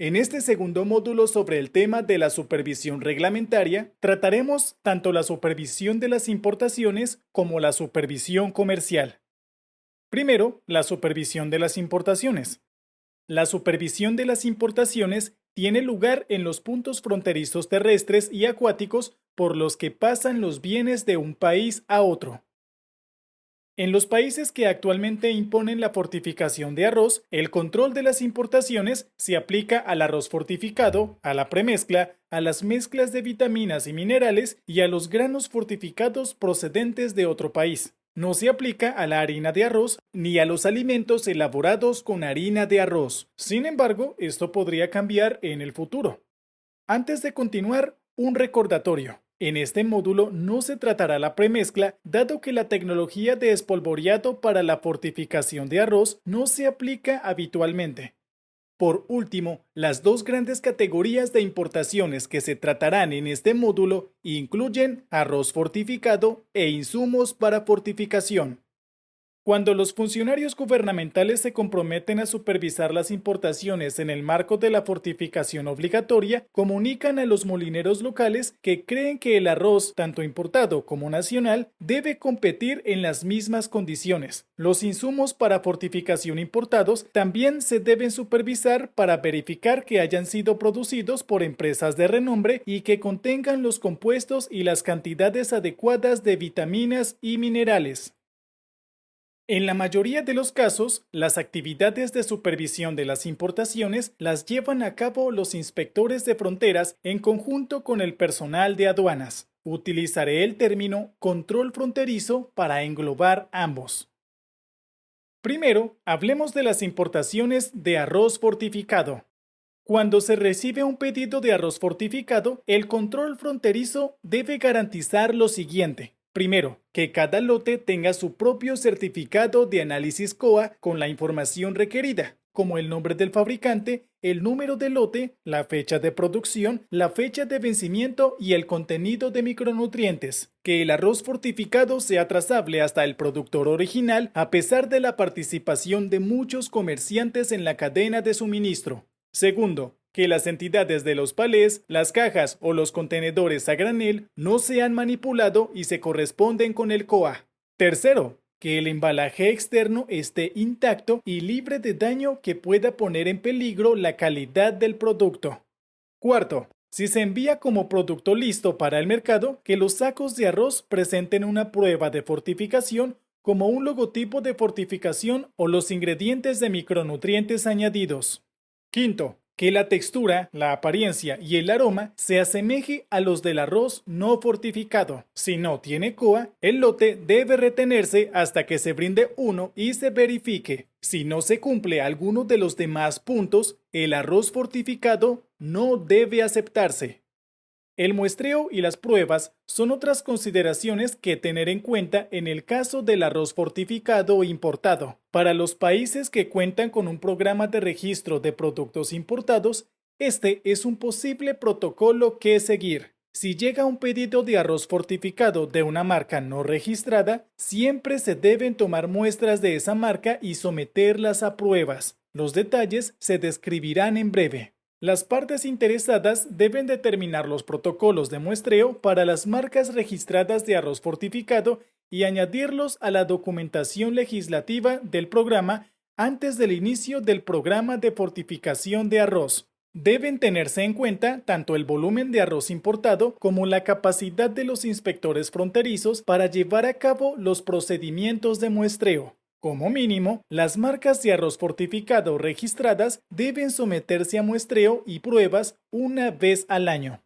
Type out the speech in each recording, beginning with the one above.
En este segundo módulo sobre el tema de la supervisión reglamentaria, trataremos tanto la supervisión de las importaciones como la supervisión comercial. Primero, la supervisión de las importaciones. La supervisión de las importaciones tiene lugar en los puntos fronterizos terrestres y acuáticos por los que pasan los bienes de un país a otro. En los países que actualmente imponen la fortificación de arroz, el control de las importaciones se aplica al arroz fortificado, a la premezcla, a las mezclas de vitaminas y minerales y a los granos fortificados procedentes de otro país. No se aplica a la harina de arroz ni a los alimentos elaborados con harina de arroz. Sin embargo, esto podría cambiar en el futuro. Antes de continuar, un recordatorio. En este módulo no se tratará la premezcla, dado que la tecnología de espolvoreado para la fortificación de arroz no se aplica habitualmente. Por último, las dos grandes categorías de importaciones que se tratarán en este módulo incluyen arroz fortificado e insumos para fortificación. Cuando los funcionarios gubernamentales se comprometen a supervisar las importaciones en el marco de la fortificación obligatoria, comunican a los molineros locales que creen que el arroz, tanto importado como nacional, debe competir en las mismas condiciones. Los insumos para fortificación importados también se deben supervisar para verificar que hayan sido producidos por empresas de renombre y que contengan los compuestos y las cantidades adecuadas de vitaminas y minerales. En la mayoría de los casos, las actividades de supervisión de las importaciones las llevan a cabo los inspectores de fronteras en conjunto con el personal de aduanas. Utilizaré el término control fronterizo para englobar ambos. Primero, hablemos de las importaciones de arroz fortificado. Cuando se recibe un pedido de arroz fortificado, el control fronterizo debe garantizar lo siguiente. Primero, que cada lote tenga su propio certificado de análisis COA con la información requerida, como el nombre del fabricante, el número de lote, la fecha de producción, la fecha de vencimiento y el contenido de micronutrientes. Que el arroz fortificado sea trazable hasta el productor original a pesar de la participación de muchos comerciantes en la cadena de suministro. Segundo, que las entidades de los palés, las cajas o los contenedores a granel no se han manipulado y se corresponden con el COA. Tercero, que el embalaje externo esté intacto y libre de daño que pueda poner en peligro la calidad del producto. Cuarto, si se envía como producto listo para el mercado, que los sacos de arroz presenten una prueba de fortificación como un logotipo de fortificación o los ingredientes de micronutrientes añadidos. Quinto, que la textura, la apariencia y el aroma se asemeje a los del arroz no fortificado. Si no tiene COA, el lote debe retenerse hasta que se brinde uno y se verifique. Si no se cumple alguno de los demás puntos, el arroz fortificado no debe aceptarse. El muestreo y las pruebas son otras consideraciones que tener en cuenta en el caso del arroz fortificado importado. Para los países que cuentan con un programa de registro de productos importados, este es un posible protocolo que seguir. Si llega un pedido de arroz fortificado de una marca no registrada, siempre se deben tomar muestras de esa marca y someterlas a pruebas. Los detalles se describirán en breve. Las partes interesadas deben determinar los protocolos de muestreo para las marcas registradas de arroz fortificado y añadirlos a la documentación legislativa del programa antes del inicio del programa de fortificación de arroz. Deben tenerse en cuenta tanto el volumen de arroz importado como la capacidad de los inspectores fronterizos para llevar a cabo los procedimientos de muestreo. Como mínimo, las marcas de arroz fortificado registradas deben someterse a muestreo y pruebas una vez al año.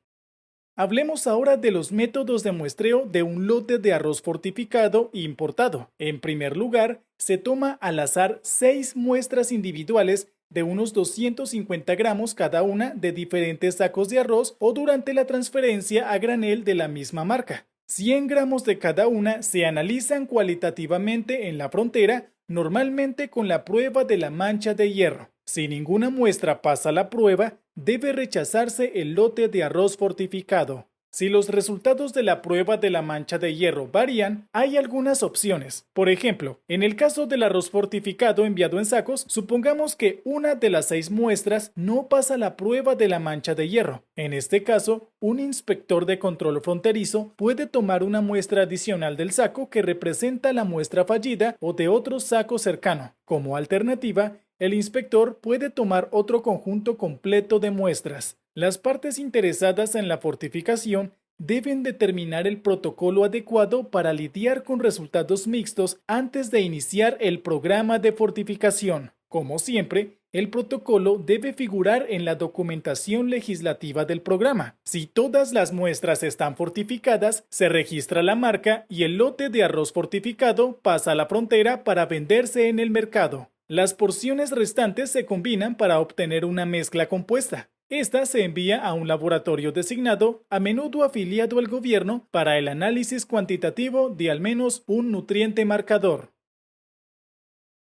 Hablemos ahora de los métodos de muestreo de un lote de arroz fortificado importado. En primer lugar, se toma al azar 6 muestras individuales de unos 250 gramos cada una de diferentes sacos de arroz o durante la transferencia a granel de la misma marca. 100 gramos de cada una se analizan cualitativamente en la frontera, normalmente con la prueba de la mancha de hierro. Si ninguna muestra pasa la prueba, debe rechazarse el lote de arroz fortificado. Si los resultados de la prueba de la mancha de hierro varían, hay algunas opciones. Por ejemplo, en el caso del arroz fortificado enviado en sacos, supongamos que una de las 6 muestras no pasa la prueba de la mancha de hierro. En este caso, un inspector de control fronterizo puede tomar una muestra adicional del saco que representa la muestra fallida o de otro saco cercano. Como alternativa, el inspector puede tomar otro conjunto completo de muestras. Las partes interesadas en la fortificación deben determinar el protocolo adecuado para lidiar con resultados mixtos antes de iniciar el programa de fortificación. Como siempre, el protocolo debe figurar en la documentación legislativa del programa. Si todas las muestras están fortificadas, se registra la marca y el lote de arroz fortificado pasa a la frontera para venderse en el mercado. Las porciones restantes se combinan para obtener una mezcla compuesta. Esta se envía a un laboratorio designado, a menudo afiliado al gobierno, para el análisis cuantitativo de al menos un nutriente marcador.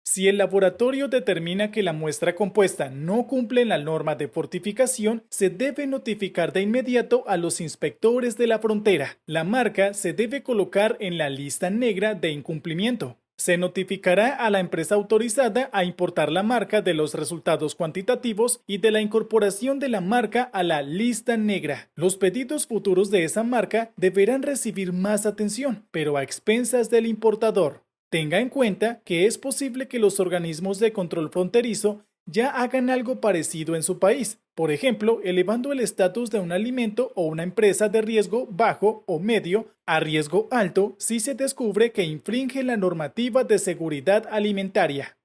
Si el laboratorio determina que la muestra compuesta no cumple la norma de fortificación, se debe notificar de inmediato a los inspectores de la frontera. La marca se debe colocar en la lista negra de incumplimiento. Se notificará a la empresa autorizada a importar la marca de los resultados cuantitativos y de la incorporación de la marca a la lista negra. Los pedidos futuros de esa marca deberán recibir más atención, pero a expensas del importador. Tenga en cuenta que es posible que los organismos de control fronterizo ya hagan algo parecido en su país, por ejemplo, elevando el estatus de un alimento o una empresa de riesgo bajo o medio a riesgo alto si se descubre que infringe la normativa de seguridad alimentaria.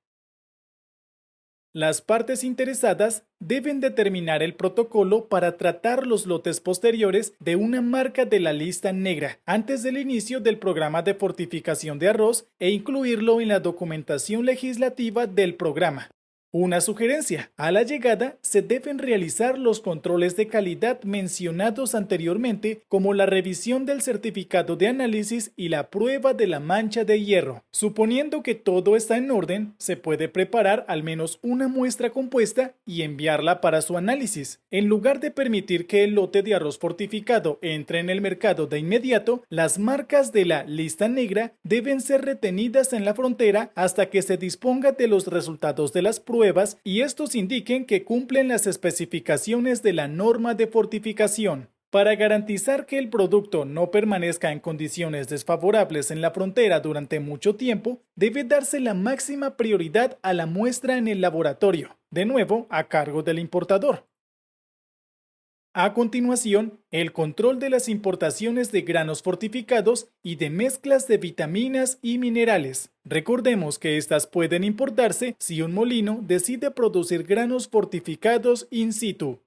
Las partes interesadas deben determinar el protocolo para tratar los lotes posteriores de una marca de la lista negra antes del inicio del programa de fortificación de arroz e incluirlo en la documentación legislativa del programa. Una sugerencia: a la llegada se deben realizar los controles de calidad mencionados anteriormente, como la revisión del certificado de análisis y la prueba de la mancha de hierro. Suponiendo que todo está en orden, se puede preparar al menos una muestra compuesta y enviarla para su análisis. En lugar de permitir que el lote de arroz fortificado entre en el mercado de inmediato, las marcas de la lista negra deben ser retenidas en la frontera hasta que se disponga de los resultados de las pruebas y estos indiquen que cumplen las especificaciones de la norma de fortificación. Para garantizar que el producto no permanezca en condiciones desfavorables en la frontera durante mucho tiempo, debe darse la máxima prioridad a la muestra en el laboratorio, de nuevo a cargo del importador. A continuación, el control de las importaciones de granos fortificados y de mezclas de vitaminas y minerales. Recordemos que estas pueden importarse si un molino decide producir granos fortificados in situ.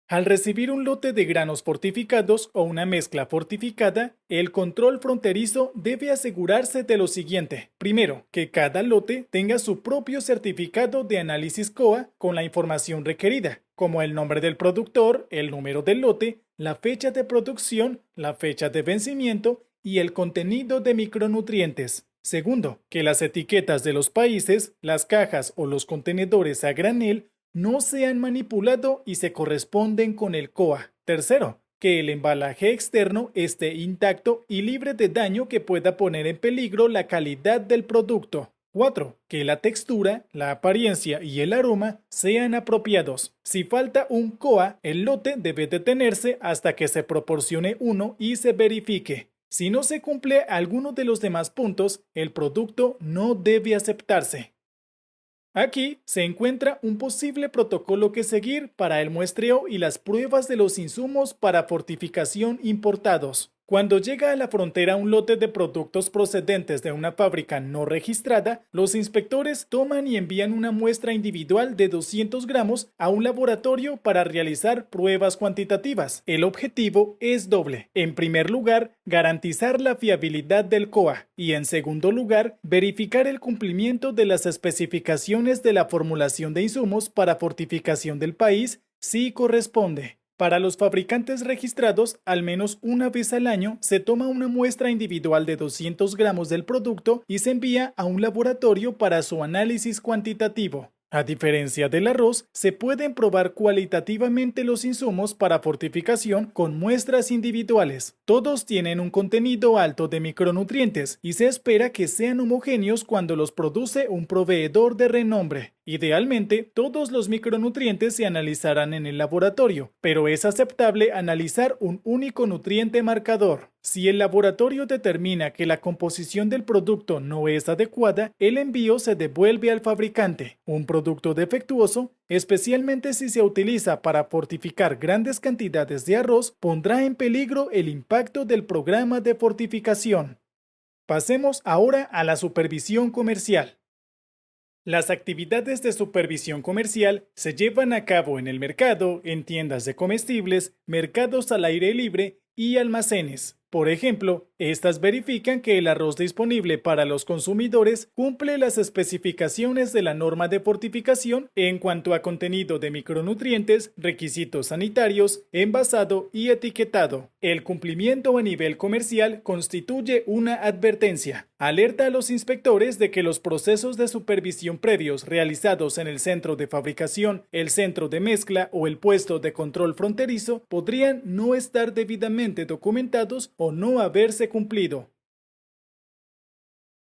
Al recibir un lote de granos fortificados o una mezcla fortificada, el control fronterizo debe asegurarse de lo siguiente. Primero, que cada lote tenga su propio certificado de análisis COA con la información requerida, como el nombre del productor, el número del lote, la fecha de producción, la fecha de vencimiento y el contenido de micronutrientes. Segundo, que las etiquetas de los países, las cajas o los contenedores a granel no se han manipulado y se corresponden con el COA. Tercero, que el embalaje externo esté intacto y libre de daño que pueda poner en peligro la calidad del producto. 4. Que la textura, la apariencia y el aroma sean apropiados. Si falta un COA, el lote debe detenerse hasta que se proporcione uno y se verifique. Si no se cumple alguno de los demás puntos, el producto no debe aceptarse. Aquí se encuentra un posible protocolo que seguir para el muestreo y las pruebas de los insumos para fortificación importados. Cuando llega a la frontera un lote de productos procedentes de una fábrica no registrada, los inspectores toman y envían una muestra individual de 200 gramos a un laboratorio para realizar pruebas cuantitativas. El objetivo es doble. En primer lugar, garantizar la fiabilidad del COA y, en segundo lugar, verificar el cumplimiento de las especificaciones de la formulación de insumos para fortificación del país si corresponde. Para los fabricantes registrados, al menos una vez al año se toma una muestra individual de 200 gramos del producto y se envía a un laboratorio para su análisis cuantitativo. A diferencia del arroz, se pueden probar cualitativamente los insumos para fortificación con muestras individuales. Todos tienen un contenido alto de micronutrientes y se espera que sean homogéneos cuando los produce un proveedor de renombre. Idealmente, todos los micronutrientes se analizarán en el laboratorio, pero es aceptable analizar un único nutriente marcador. Si el laboratorio determina que la composición del producto no es adecuada, el envío se devuelve al fabricante. Un producto defectuoso, especialmente si se utiliza para fortificar grandes cantidades de arroz, pondrá en peligro el impacto del programa de fortificación. Pasemos ahora a la supervisión comercial. Las actividades de supervisión comercial se llevan a cabo en el mercado, en tiendas de comestibles, mercados al aire libre y almacenes. Por ejemplo, estas verifican que el arroz disponible para los consumidores cumple las especificaciones de la norma de fortificación en cuanto a contenido de micronutrientes, requisitos sanitarios, envasado y etiquetado. El cumplimiento a nivel comercial constituye una advertencia. Alerta a los inspectores de que los procesos de supervisión previos realizados en el centro de fabricación, el centro de mezcla o el puesto de control fronterizo podrían no estar debidamente documentados o no haberse cumplido.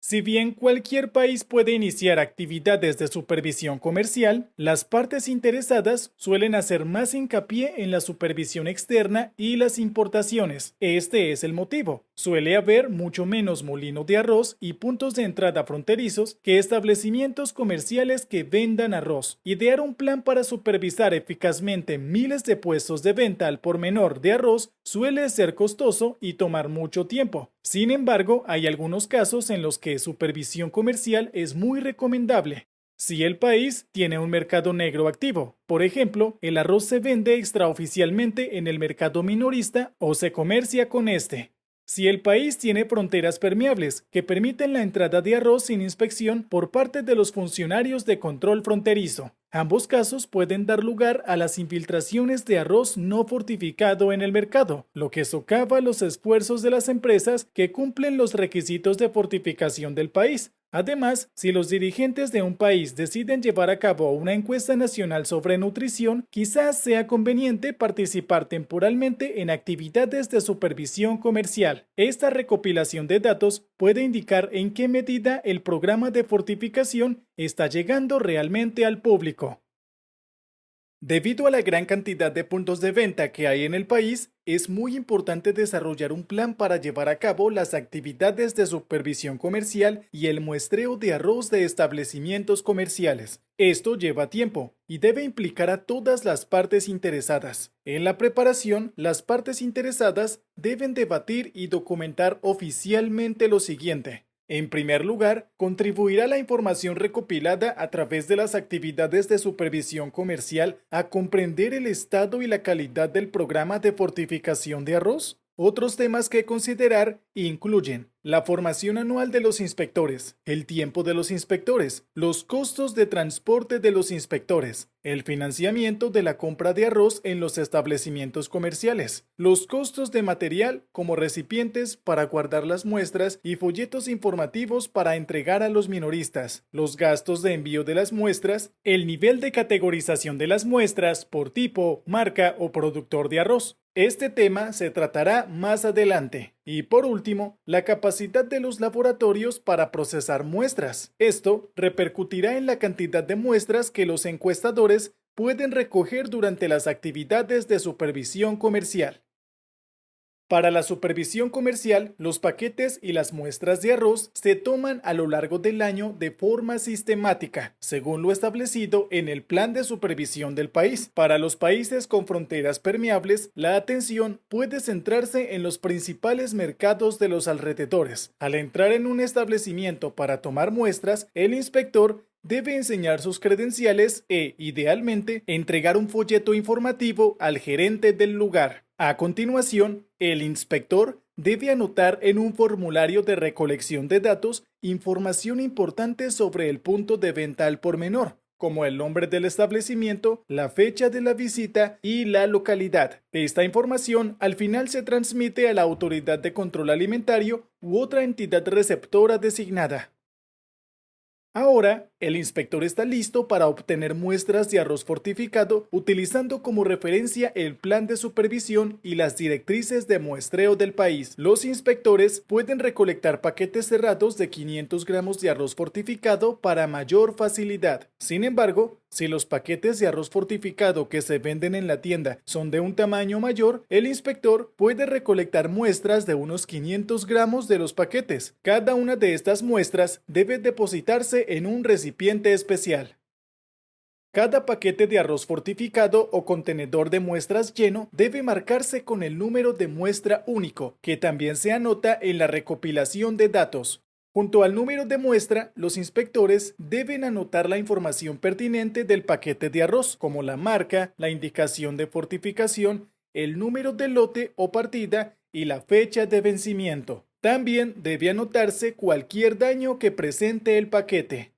Si bien cualquier país puede iniciar actividades de supervisión comercial, las partes interesadas suelen hacer más hincapié en la supervisión externa y las importaciones. Este es el motivo. Suele haber mucho menos molino de arroz y puntos de entrada fronterizos que establecimientos comerciales que vendan arroz. Idear un plan para supervisar eficazmente miles de puestos de venta al por menor de arroz suele ser costoso y tomar mucho tiempo. Sin embargo, hay algunos casos en los que supervisión comercial es muy recomendable. Si el país tiene un mercado negro activo, por ejemplo, el arroz se vende extraoficialmente en el mercado minorista o se comercia con este. Si el país tiene fronteras permeables que permiten la entrada de arroz sin inspección por parte de los funcionarios de control fronterizo. Ambos casos pueden dar lugar a las infiltraciones de arroz no fortificado en el mercado, lo que socava los esfuerzos de las empresas que cumplen los requisitos de fortificación del país. Además, si los dirigentes de un país deciden llevar a cabo una encuesta nacional sobre nutrición, quizás sea conveniente participar temporalmente en actividades de supervisión comercial. Esta recopilación de datos puede indicar en qué medida el programa de fortificación está llegando realmente al público. Debido a la gran cantidad de puntos de venta que hay en el país, es muy importante desarrollar un plan para llevar a cabo las actividades de supervisión comercial y el muestreo de arroz de establecimientos comerciales. Esto lleva tiempo y debe implicar a todas las partes interesadas. En la preparación, las partes interesadas deben debatir y documentar oficialmente lo siguiente. En primer lugar, contribuirá la información recopilada a través de las actividades de supervisión comercial a comprender el estado y la calidad del programa de fortificación de arroz. Otros temas que considerar incluyen la formación anual de los inspectores, el tiempo de los inspectores, los costos de transporte de los inspectores, el financiamiento de la compra de arroz en los establecimientos comerciales, los costos de material como recipientes para guardar las muestras y folletos informativos para entregar a los minoristas, los gastos de envío de las muestras, el nivel de categorización de las muestras por tipo, marca o productor de arroz. Este tema se tratará más adelante. Y por último, la capacidad de los laboratorios para procesar muestras. Esto repercutirá en la cantidad de muestras que los encuestadores pueden recoger durante las actividades de supervisión comercial. Para la supervisión comercial, los paquetes y las muestras de arroz se toman a lo largo del año de forma sistemática, según lo establecido en el Plan de Supervisión del país. Para los países con fronteras permeables, la atención puede centrarse en los principales mercados de los alrededores. Al entrar en un establecimiento para tomar muestras, el inspector debe enseñar sus credenciales e, idealmente, entregar un folleto informativo al gerente del lugar. A continuación, el inspector debe anotar en un formulario de recolección de datos información importante sobre el punto de venta al por menor, como el nombre del establecimiento, la fecha de la visita y la localidad. Esta información al final se transmite a la autoridad de control alimentario u otra entidad receptora designada. Ahora, el inspector está listo para obtener muestras de arroz fortificado utilizando como referencia el plan de supervisión y las directrices de muestreo del país. Los inspectores pueden recolectar paquetes cerrados de 500 gramos de arroz fortificado para mayor facilidad. Sin embargo, si los paquetes de arroz fortificado que se venden en la tienda son de un tamaño mayor, el inspector puede recolectar muestras de unos 500 gramos de los paquetes. Cada una de estas muestras debe depositarse en un recipiente especial. Cada paquete de arroz fortificado o contenedor de muestras lleno debe marcarse con el número de muestra único, que también se anota en la recopilación de datos. Junto al número de muestra, los inspectores deben anotar la información pertinente del paquete de arroz, como la marca, la indicación de fortificación, el número de lote o partida y la fecha de vencimiento. También debe anotarse cualquier daño que presente el paquete.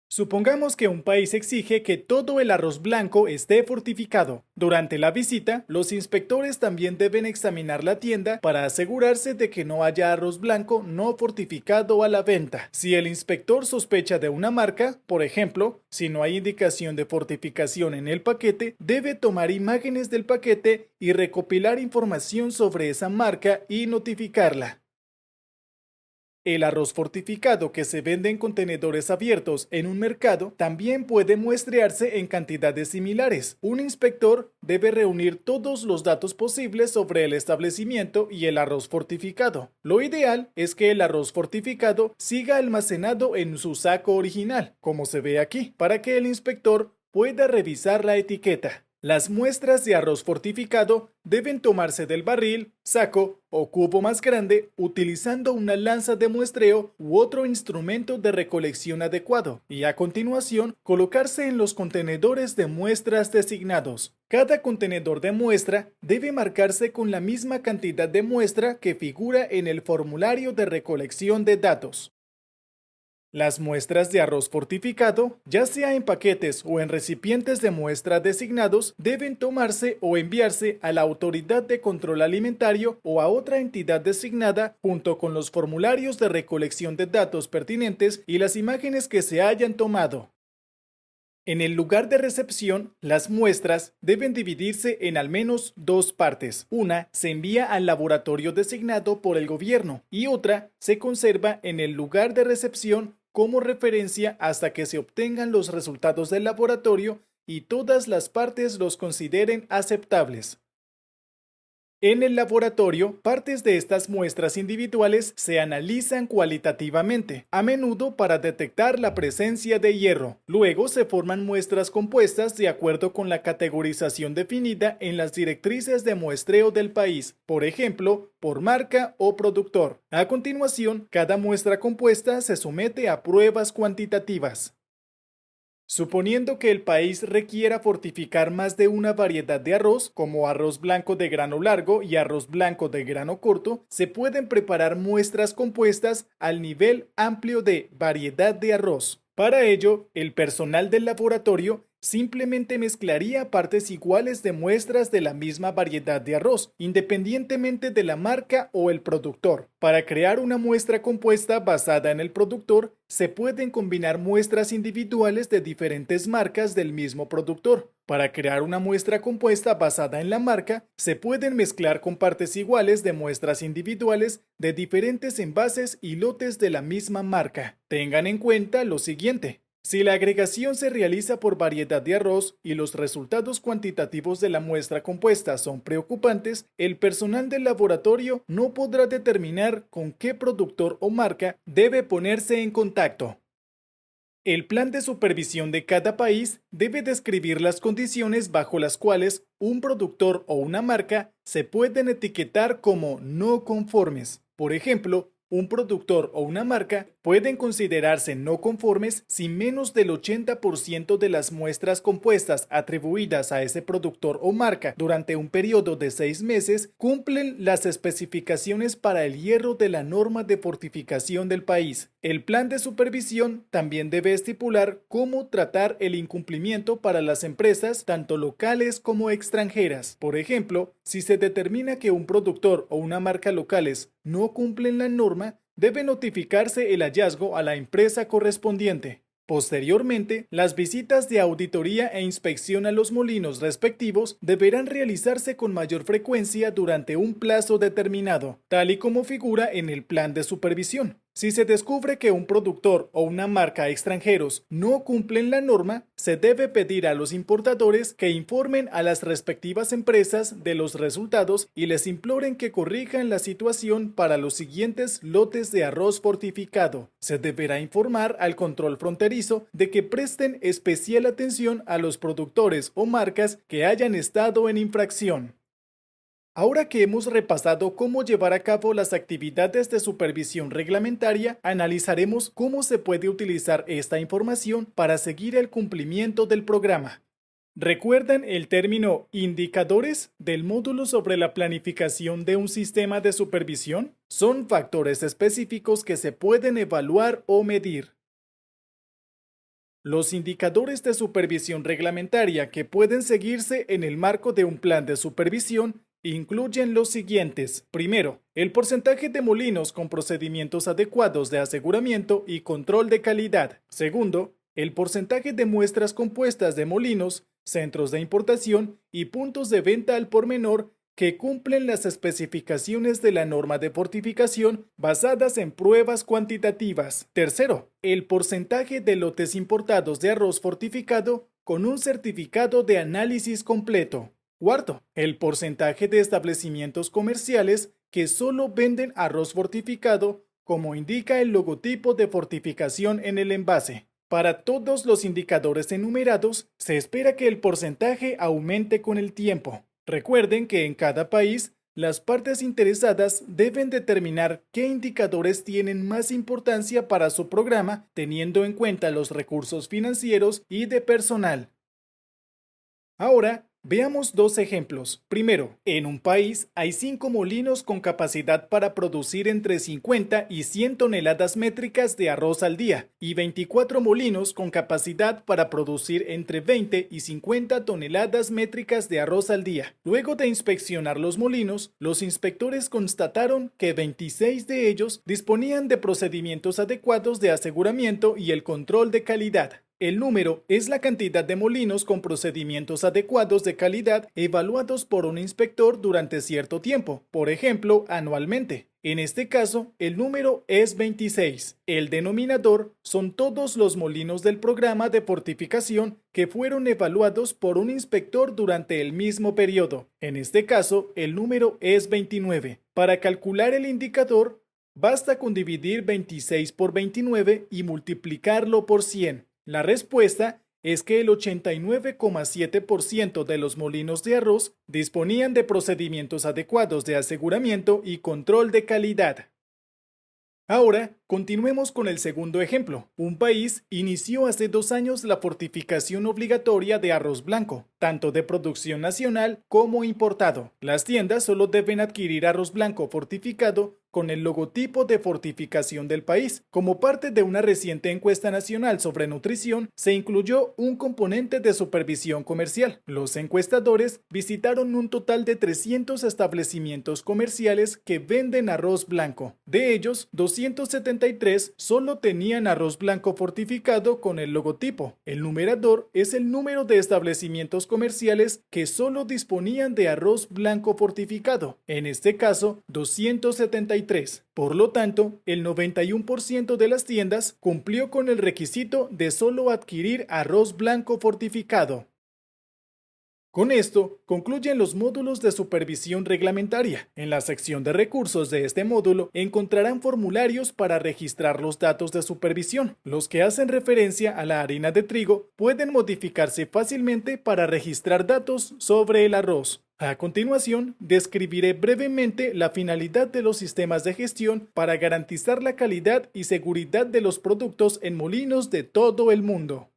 Supongamos que un país exige que todo el arroz blanco esté fortificado. Durante la visita, los inspectores también deben examinar la tienda para asegurarse de que no haya arroz blanco no fortificado a la venta. Si el inspector sospecha de una marca, por ejemplo, si no hay indicación de fortificación en el paquete, debe tomar imágenes del paquete y recopilar información sobre esa marca y notificarla. El arroz fortificado que se vende en contenedores abiertos en un mercado también puede muestrearse en cantidades similares. Un inspector debe reunir todos los datos posibles sobre el establecimiento y el arroz fortificado. Lo ideal es que el arroz fortificado siga almacenado en su saco original, como se ve aquí, para que el inspector pueda revisar la etiqueta. Las muestras de arroz fortificado deben tomarse del barril, saco o cubo más grande utilizando una lanza de muestreo u otro instrumento de recolección adecuado y a continuación colocarse en los contenedores de muestras designados. Cada contenedor de muestra debe marcarse con la misma cantidad de muestra que figura en el formulario de recolección de datos. Las muestras de arroz fortificado, ya sea en paquetes o en recipientes de muestra designados, deben tomarse o enviarse a la Autoridad de Control Alimentario o a otra entidad designada junto con los formularios de recolección de datos pertinentes y las imágenes que se hayan tomado. En el lugar de recepción, las muestras deben dividirse en al menos dos partes. Una se envía al laboratorio designado por el gobierno y otra se conserva en el lugar de recepción como referencia hasta que se obtengan los resultados del laboratorio y todas las partes los consideren aceptables. En el laboratorio, partes de estas muestras individuales se analizan cualitativamente, a menudo para detectar la presencia de hierro. Luego se forman muestras compuestas de acuerdo con la categorización definida en las directrices de muestreo del país, por ejemplo, por marca o productor. A continuación, cada muestra compuesta se somete a pruebas cuantitativas. Suponiendo que el país requiera fortificar más de una variedad de arroz, como arroz blanco de grano largo y arroz blanco de grano corto, se pueden preparar muestras compuestas al nivel amplio de variedad de arroz. Para ello, el personal del laboratorio simplemente mezclaría partes iguales de muestras de la misma variedad de arroz, independientemente de la marca o el productor. Para crear una muestra compuesta basada en el productor, se pueden combinar muestras individuales de diferentes marcas del mismo productor. Para crear una muestra compuesta basada en la marca, se pueden mezclar con partes iguales de muestras individuales de diferentes envases y lotes de la misma marca. Tengan en cuenta lo siguiente. Si la agregación se realiza por variedad de arroz y los resultados cuantitativos de la muestra compuesta son preocupantes, el personal del laboratorio no podrá determinar con qué productor o marca debe ponerse en contacto. El plan de supervisión de cada país debe describir las condiciones bajo las cuales un productor o una marca se pueden etiquetar como no conformes. Por ejemplo, un productor o una marca pueden considerarse no conformes si menos del 80% de las muestras compuestas atribuidas a ese productor o marca durante un periodo de 6 meses cumplen las especificaciones para el hierro de la norma de fortificación del país. El plan de supervisión también debe estipular cómo tratar el incumplimiento para las empresas tanto locales como extranjeras. Por ejemplo, si se determina que un productor o una marca locales no cumplen la norma, debe notificarse el hallazgo a la empresa correspondiente. Posteriormente, las visitas de auditoría e inspección a los molinos respectivos deberán realizarse con mayor frecuencia durante un plazo determinado, tal y como figura en el plan de supervisión. Si se descubre que un productor o una marca extranjeros no cumplen la norma, se debe pedir a los importadores que informen a las respectivas empresas de los resultados y les imploren que corrijan la situación para los siguientes lotes de arroz fortificado. Se deberá informar al control fronterizo de que presten especial atención a los productores o marcas que hayan estado en infracción. Ahora que hemos repasado cómo llevar a cabo las actividades de supervisión reglamentaria, analizaremos cómo se puede utilizar esta información para seguir el cumplimiento del programa. ¿Recuerdan el término indicadores del módulo sobre la planificación de un sistema de supervisión? Son factores específicos que se pueden evaluar o medir. Los indicadores de supervisión reglamentaria que pueden seguirse en el marco de un plan de supervisión incluyen los siguientes. Primero, el porcentaje de molinos con procedimientos adecuados de aseguramiento y control de calidad. Segundo, el porcentaje de muestras compuestas de molinos, centros de importación y puntos de venta al por menor que cumplen las especificaciones de la norma de fortificación basadas en pruebas cuantitativas. Tercero, el porcentaje de lotes importados de arroz fortificado con un certificado de análisis completo. Cuarto, el porcentaje de establecimientos comerciales que solo venden arroz fortificado, como indica el logotipo de fortificación en el envase. Para todos los indicadores enumerados, se espera que el porcentaje aumente con el tiempo. Recuerden que en cada país, las partes interesadas deben determinar qué indicadores tienen más importancia para su programa, teniendo en cuenta los recursos financieros y de personal. Ahora, veamos dos ejemplos. Primero, en un país hay 5 molinos con capacidad para producir entre 50 y 100 toneladas métricas de arroz al día y 24 molinos con capacidad para producir entre 20 y 50 toneladas métricas de arroz al día. Luego de inspeccionar los molinos, los inspectores constataron que 26 de ellos disponían de procedimientos adecuados de aseguramiento y el control de calidad. El número es la cantidad de molinos con procedimientos adecuados de calidad evaluados por un inspector durante cierto tiempo, por ejemplo, anualmente. En este caso, el número es 26. El denominador son todos los molinos del programa de fortificación que fueron evaluados por un inspector durante el mismo periodo. En este caso, el número es 29. Para calcular el indicador, basta con dividir 26 por 29 y multiplicarlo por 100. La respuesta es que el 89,7% de los molinos de arroz disponían de procedimientos adecuados de aseguramiento y control de calidad. Ahora, continuemos con el segundo ejemplo. Un país inició hace 2 años la fortificación obligatoria de arroz blanco, tanto de producción nacional como importado. Las tiendas solo deben adquirir arroz blanco fortificado con el logotipo de fortificación del país. Como parte de una reciente encuesta nacional sobre nutrición, se incluyó un componente de supervisión comercial. Los encuestadores visitaron un total de 300 establecimientos comerciales que venden arroz blanco. De ellos, 273 solo tenían arroz blanco fortificado con el logotipo. El numerador es el número de establecimientos comerciales que solo disponían de arroz blanco fortificado. En este caso, 273. Por lo tanto, el 91% de las tiendas cumplió con el requisito de solo adquirir arroz blanco fortificado. Con esto, concluyen los módulos de supervisión reglamentaria. En la sección de recursos de este módulo encontrarán formularios para registrar los datos de supervisión. Los que hacen referencia a la harina de trigo pueden modificarse fácilmente para registrar datos sobre el arroz. A continuación, describiré brevemente la finalidad de los sistemas de gestión para garantizar la calidad y seguridad de los productos en molinos de todo el mundo.